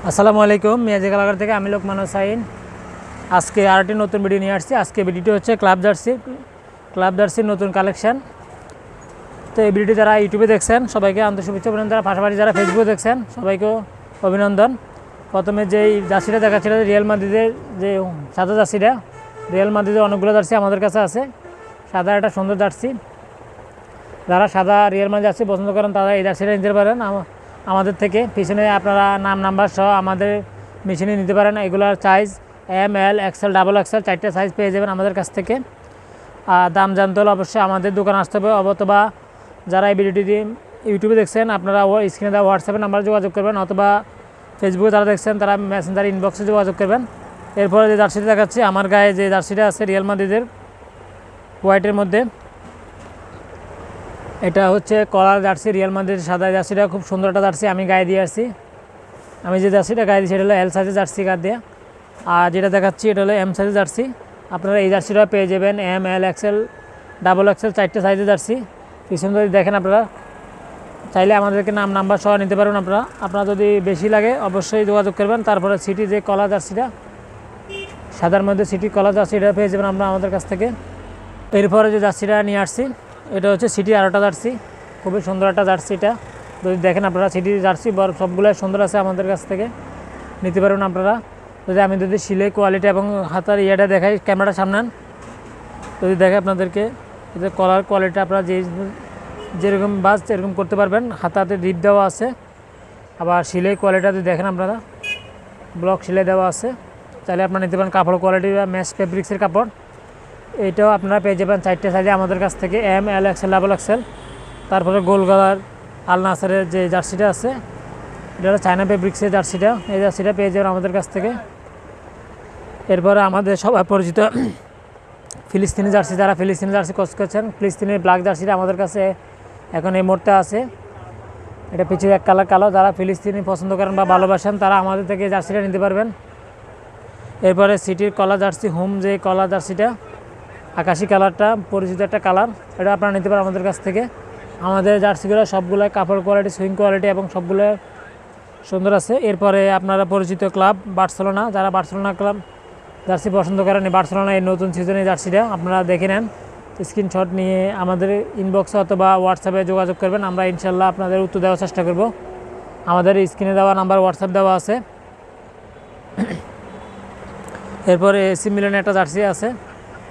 আসসালামু আলাইকুম, মিয়াজি কালাগার থেকে আমি লোকমান হোসাইন। আজকে আরেকটি নতুন ভিডিও নিয়ে আসছি। আজকে ভিডিওটি হচ্ছে ক্লাব জার্সির নতুন কালেকশন। তো এই ভিডিওটি যারা ইউটিউবে দেখছেন সবাইকে আন্তরিক শুভেচ্ছা অভিনন্দন, পাশাপাশি যারা ফেসবুকে দেখছেন সবাইকেও অভিনন্দন। প্রথমে যেই জার্সিটা দেখাচ্ছিল রিয়াল মাদ্রিদের যে সাদা জার্সিটা, রিয়াল মাদ্রিদের অনেকগুলো জার্সি আমাদের কাছে আছে। সাদা একটা সুন্দর জার্সি, যারা সাদা রিয়াল মাদ্রিদ জার্সি পছন্দ করেন তারা এই জার্সিটা নিতে পারেন আমাদের থেকে। পিছনে আপনারা নাম্বার সহ আমাদের মেশিনে নিতে পারেন। এগুলোর সাইজ এম, এল, এক্সেল, ডাবল এক্সেল 4টে সাইজ পেয়ে যাবেন আমাদের কাছ থেকে। আর দাম জানতে হলে অবশ্যই আমাদের দোকান আসতে হবে, অথবা যারা এই ভিডিওটি ইউটিউবে দেখছেন আপনারা স্ক্রিনে দেওয়া হোয়াটসঅ্যাপে নাম্বারে যোগাযোগ করবেন, অথবা ফেসবুকে যারা দেখছেন তারা মেসেঞ্জার ইনবক্সে যোগাযোগ করবেন। এরপরে যে জার্সিটা দেখাচ্ছি, আমার গায়ে যে জার্সিটা আছে রিয়াল মাদ্রিদের হোয়াইটের মধ্যে, এটা হচ্ছে কলার জার্সি। রিয়াল মাদ্রিদ সাদা জার্সিটা খুব সুন্দর একটা জার্সি আমি গায়ে দিয়ে আসছি। আমি যে জার্সিটা গায়ে দিয়েছি এটা হলো এল সাইজের জার্সি গায়ে দিয়ে, আর যেটা দেখাচ্ছি এটা হলো এম সাইজের জার্সি। আপনারা এই জার্সিটা পেয়ে যাবেন এম, এল, এক্সেল, ডাবল এক্সেল 4টে সাইজের জার্সি। পিছনে যদি দেখেন আপনারা চাইলে আমাদেরকে নাম্বার সহ নিতে পারবেন। আপনারা যদি বেশি লাগে অবশ্যই যোগাযোগ করবেন। তারপরে সিটি যে কলা জার্সিটা সাদার মধ্যে সিটি কলা জার্সিটা পেয়ে যাবেন আমরা আমাদের কাছ থেকে। এরপরে যে জার্সিটা নিয়ে আসছি এটা হচ্ছে সিটি আরেকটা জার্সি, খুবই সুন্দর একটা জার্সি। এটা যদি দেখেন আপনারা সিটি জার্সি সবগুলো সুন্দর আছে, আমাদের কাছ থেকে নিতে পারবেন আপনারা। যদি সিলাই কোয়ালিটি এবং হাতার ইয়েটা দেখাই, ক্যামেরাটা সামনান যদি দেখে আপনাদেরকে যে কলার কোয়ালিটি আপনারা যেরকম বাস এরকম করতে পারবেন। হাতাতে রিপ দেওয়া আছে, আবার সিলাই কোয়ালিটিটা যদি দেখেন আপনারা ব্লক সিলাই দেওয়া আছে। চাইলে আপনারা নিতে পারেন কাপড় কোয়ালিটি বা ম্যাশ ফেব্রিক্সের কাপড়। এইটাও আপনারা পেয়ে যাবেন 4টে সাইজে আমাদের কাছ থেকে, এম, এল, এক্সেল, ডাবল এক্সেল। তারপরে গোল গলার আল নাসারের যে জার্সিটা আছে এটা হলো চায়না ফেব্রিক্সের জার্সিটা, এই জার্সিটা পেয়ে যাবেন আমাদের কাছ থেকে। এরপরে আমাদের সবাই পরিচিত ফিলিস্তিনি জার্সি, যারা ফিলিস্তিনি জার্সি কস করছেন, ফিলিস্তিনের ব্ল্যাক জার্সিটা আমাদের কাছে এখন এই মুহূর্তে আছে। এটা পিছিয়ে এক কালার কালো। যারা ফিলিস্তিনি পছন্দ করেন বা ভালোবাসেন তারা আমাদের থেকে জার্সিটা নিতে পারবেন। এরপরে সিটির কলা জার্সি, হোম যে কলা জার্সিটা আকাশি কালারটা পরিচিত একটা কালার, এটা আপনারা নিতে পারেন আমাদের কাছ থেকে। আমাদের জার্সিগুলো সবগুলো কাপড় কোয়ালিটি, সুইং কোয়ালিটি এবং সবগুলো সুন্দর আছে। এরপরে আপনারা পরিচিত ক্লাব বার্সেলোনা, যারা বার্সেলোনা ক্লাব জার্সি পছন্দ করেন, বার্সেলোনা এই নতুন সিজনের জার্সিটা আপনারা দেখে নেন। স্ক্রিনশট নিয়ে আমাদের ইনবক্সে অথবা হোয়াটসঅ্যাপে যোগাযোগ করবেন, আমরা ইনশাল্লাহ আপনাদের উত্তর দেওয়ার চেষ্টা করব। আমাদের স্ক্রিনে দেওয়া নাম্বার হোয়াটসঅ্যাপ দেওয়া আছে। এরপরে এসি মিলানের একটা জার্সি আছে,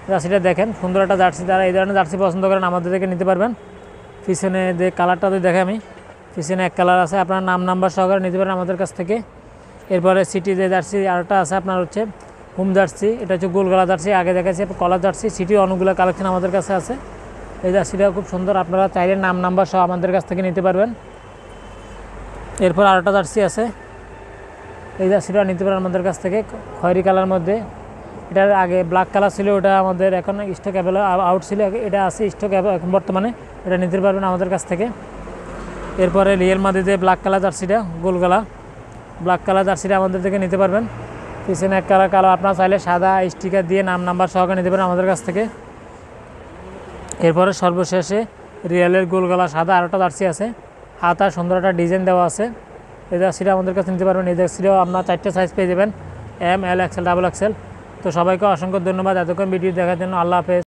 জার্সিটা দেখেন সুন্দর একটা জার্সি। যারা এই ধরনের জার্সি পছন্দ করেন আমাদের থেকে নিতে পারবেন। পিছনে যে কালারটা যদি দেখে আমি, পিছনে এক কালার আছে, আপনার নাম্বার সহকারে নিতে পারেন আমাদের কাছ থেকে। এরপরে সিটি যে জার্সি আরেকটা আছে আপনার হচ্ছে হোম জার্সি, এটা হচ্ছে গোলগলা জার্সি, আগে দেখাচ্ছি কলার জার্সি। সিটি অনেকগুলো কালেকশন আমাদের কাছে আছে। এই জার্সিটাও খুব সুন্দর, আপনারা চাইলে নাম্বার সহ আমাদের কাছ থেকে নিতে পারবেন। এরপর আরেকটা জার্সি আছে, এই জার্সিটা নিতে পারেন আমাদের কাছ থেকে খয়েরি কালার মধ্যে। এটার আগে ব্ল্যাক কালার ছিল, ওটা আমাদের এখন স্টক আউট ছিল, এটা আছে স্টক এখন বর্তমানে, এটা নিতে পারবেন আমাদের কাছ থেকে। এরপরে রিয়াল মাদ্রিদের ব্ল্যাক কালার জার্সিটা, গোলগলা ব্ল্যাক কালার জার্সিটা আমাদের থেকে নিতে পারবেন। পিছনে এক কালার কালো, আপনারা চাইলে সাদা স্টিকার দিয়ে নাম্বার সহকারে নিতে পারেন আমাদের কাছ থেকে। এরপরে সর্বশেষে রিয়ালের গোলগলা সাদা আরেকটা জার্সি আছে, হাতা সুন্দর একটা ডিজাইন দেওয়া আছে, এই জার্সিটা আমাদের কাছে নিতে পারবেন। এই জার্সিটাও আপনারা 4টে সাইজ পেয়ে যাবেন, এম, এল, এক্সেল, ডাবল এক্সেল। তো সবাইকে অসংখ্য ধন্যবাদ এতক্ষণ ভিডিও দেখার জন্য। আল্লাহ হাফেজ।